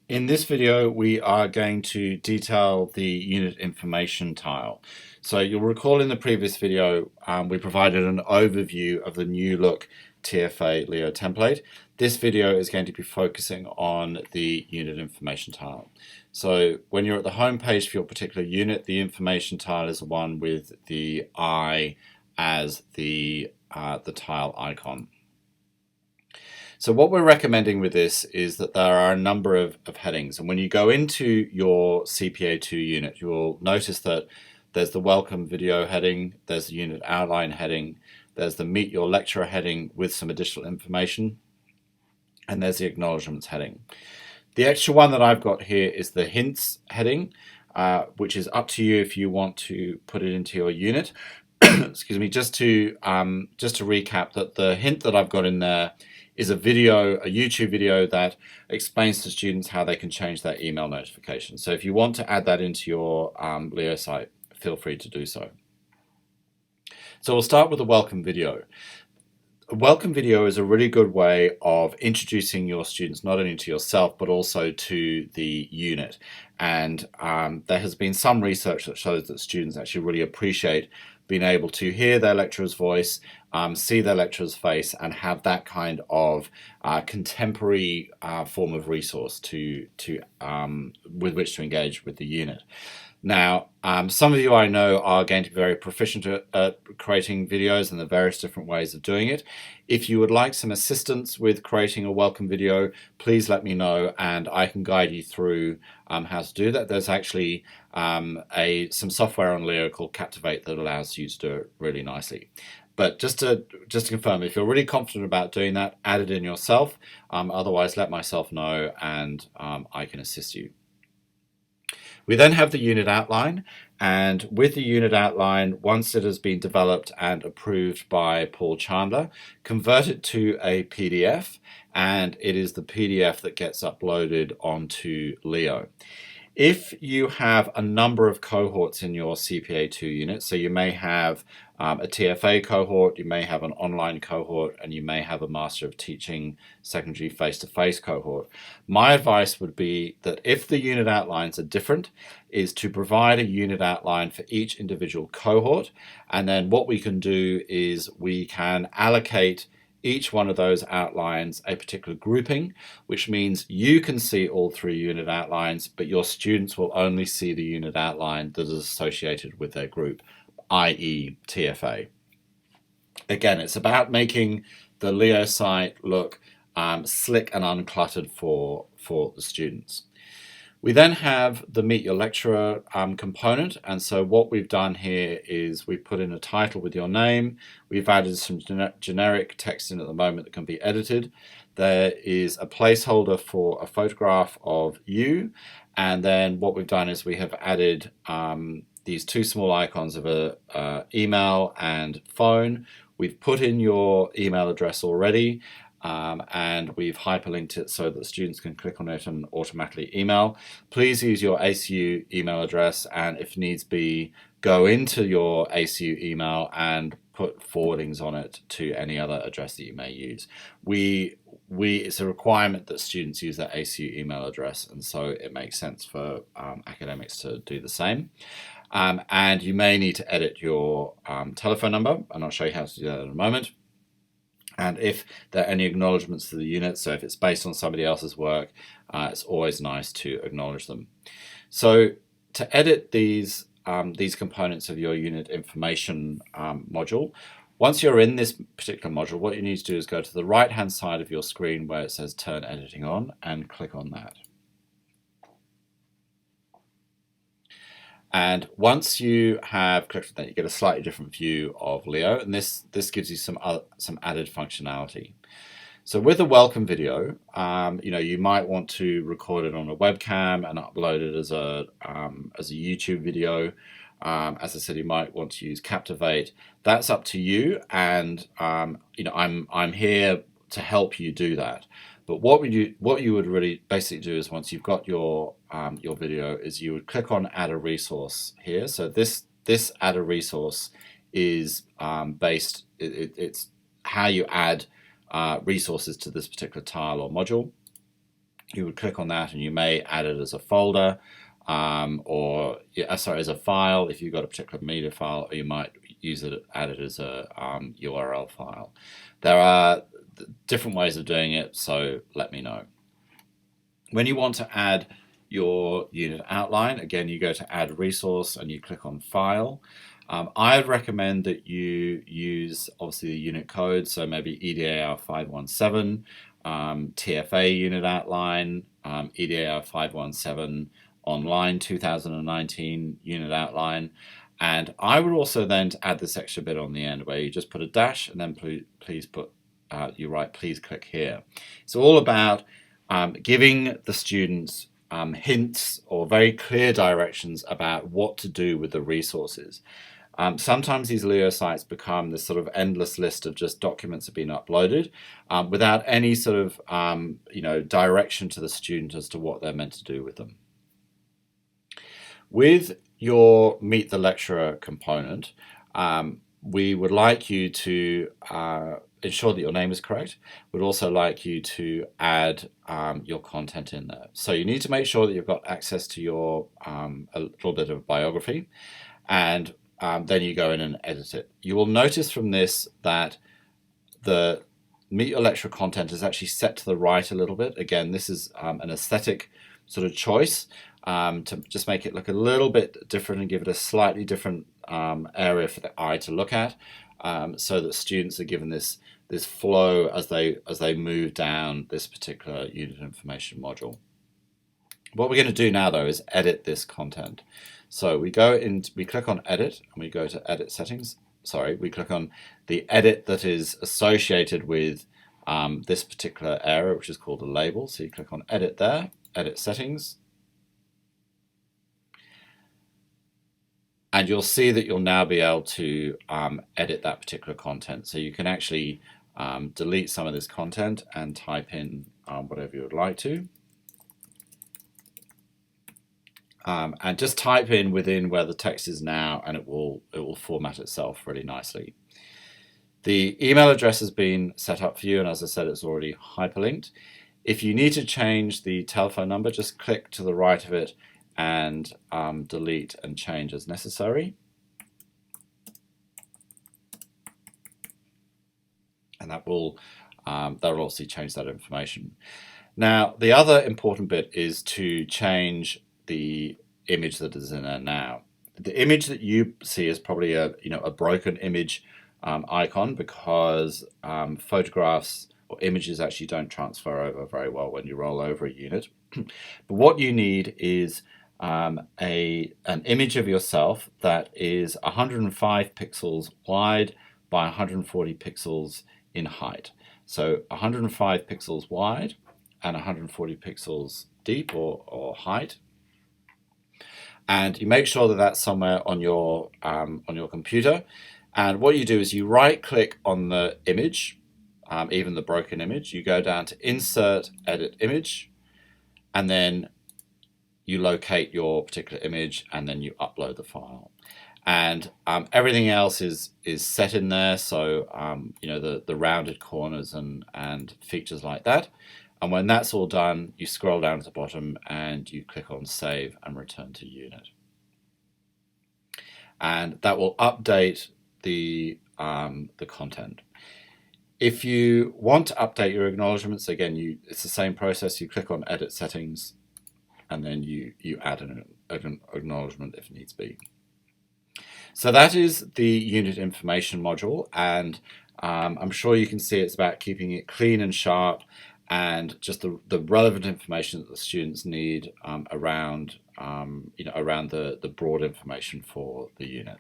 In this video, we are going to detail the unit information tile. So you'll recall in the previous video, we provided an overview of the new look TfA Leo template. This video is going to be focusing on the unit information tile. So when you're at the home page for your particular unit, the information tile is the one with the eye as the tile icon. So what we're recommending with this is that there are a number of headings, and when you go into your CPA2 unit, you will notice that there's the welcome video heading, there's the unit outline heading, there's the meet your lecturer heading with some additional information, and there's the acknowledgements heading. The extra one that I've got here is the hints heading, which is up to you if you want to put it into your unit. Excuse me, just to recap that the hint that I've got in there is a YouTube video that explains to students how they can change their email notifications. So if you want to add that into your Leo site, feel free to do so. So we'll start with a welcome video. A welcome video is a really good way of introducing your students not only to yourself but also to the unit. And there has been some research that shows that students actually really appreciate being able to hear their lecturer's voice, see their lecturer's face, and have that kind of contemporary form of resource with which to engage with the unit. Now, some of you I know are going to be very proficient at creating videos and the various different ways of doing it. If you would like some assistance with creating a welcome video, please let me know and I can guide you through how to do that. There's actually some software on Leo called Captivate that allows you to do it really nicely. But just to confirm, if you're really confident about doing that, add it in yourself. Otherwise, let myself know and I can assist you. We then have the unit outline, and with the unit outline, once it has been developed and approved by Paul Chandler, convert it to a PDF, and it is the PDF that gets uploaded onto Leo. If you have a number of cohorts in your CPA2 unit, so you may have a TfA cohort, you may have an online cohort, and you may have a Master of Teaching secondary face-to-face cohort. My advice would be that if the unit outlines are different, is to provide a unit outline for each individual cohort, and then what we can do is we can allocate each one of those outlines a particular grouping, which means you can see all three unit outlines, but your students will only see the unit outline that is associated with their group, i.e. TfA. Again, it's about making the Leo site look slick and uncluttered for the students. We then have the Meet Your Lecturer component, and so what we've done here is we've put in a title with your name. We've added some generic text in at the moment that can be edited. There is a placeholder for a photograph of you, and then what we've done is we have added these two small icons of a email and phone. We've put in your email address already. And we've hyperlinked it so that students can click on it and automatically email. Please use your ACU email address, and if needs be, go into your ACU email and put forwardings on it to any other address that you may use. It's a requirement that students use their ACU email address, and so it makes sense for academics to do the same. And you may need to edit your telephone number, and I'll show you how to do that in a moment. And if there are any acknowledgements to the unit, so if it's based on somebody else's work, it's always nice to acknowledge them. So to edit these components of your unit information module, once you're in this particular module, what you need to do is go to the right-hand side of your screen where it says Turn Editing On and click on that. And once you have clicked on that, you get a slightly different view of Leo, and this gives you some added functionality. So with a welcome video, you might want to record it on a webcam and upload it as a YouTube video. As I said, you might want to use Captivate. That's up to you, and I'm here to help you do that. But what you would really basically do is once you've got your video, is you would click on Add a Resource here. So this Add a Resource is it's how you add resources to this particular tile or module. you would click on that and you may add it as a folder, or as a file if you've got a particular media file, or you might add it as a URL file. There are different ways of doing it, so let me know. When you want to add your unit outline, again, you go to Add Resource and you click on File. I would recommend that you use obviously the unit code, so maybe EDAR 517, TfA unit outline, EDAR 517 online 2019 unit outline. And I would also then add this extra bit on the end where you just put a dash and then please put, you write, please click here. It's all about giving the students hints or very clear directions about what to do with the resources. Sometimes these Leo sites become this sort of endless list of just documents have been uploaded without any sort of direction to the student as to what they're meant to do with them. With your Meet the Lecturer component, we would like you to ensure that your name is correct. We'd also like you to add your content in there. So you need to make sure that you've got access to your a little bit of biography, and then you go in and edit it. You will notice from this that the Meet Your Lecturer content is actually set to the right a little bit. Again, this is an aesthetic sort of choice to just make it look a little bit different and give it a slightly different area for the eye to look at, so that students are given this flow as they move down this particular unit information module. What we're going to do now though is edit this content. So we click on edit and we go to edit settings. Sorry, we click on the edit that is associated with this particular area, which is called a label. So you click on edit there, edit settings. And you'll see that you'll now be able to edit that particular content. So you can actually delete some of this content and type in whatever you would like to. And just type in within where the text is now, and it will format itself really nicely. The email address has been set up for you, and as I said, it's already hyperlinked. If you need to change the telephone number, just click to the right of it and delete and change as necessary. And that will obviously change that information. Now, the other important bit is to change the image that is in there now. The image that you see is probably a broken image icon, because photographs or images actually don't transfer over very well when you roll over a unit. But what you need is an image of yourself that is 105 pixels wide by 140 pixels in height. So 105 pixels wide and 140 pixels deep or height. And you make sure that that's somewhere on your computer. And what you do is you right click on the image, even the broken image. You go down to Insert, Edit Image, and then you locate your particular image, and then you upload the file. And everything else is set in there, so the rounded corners and features like that. And when that's all done, you scroll down to the bottom and you click on Save and Return to Unit. And that will update the content. If you want to update your acknowledgements, again, it's the same process. You click on Edit Settings, and then you add an acknowledgement if needs be. So that is the unit information module, and I'm sure you can see it's about keeping it clean and sharp, and just the relevant information that the students need around the broad information for the unit.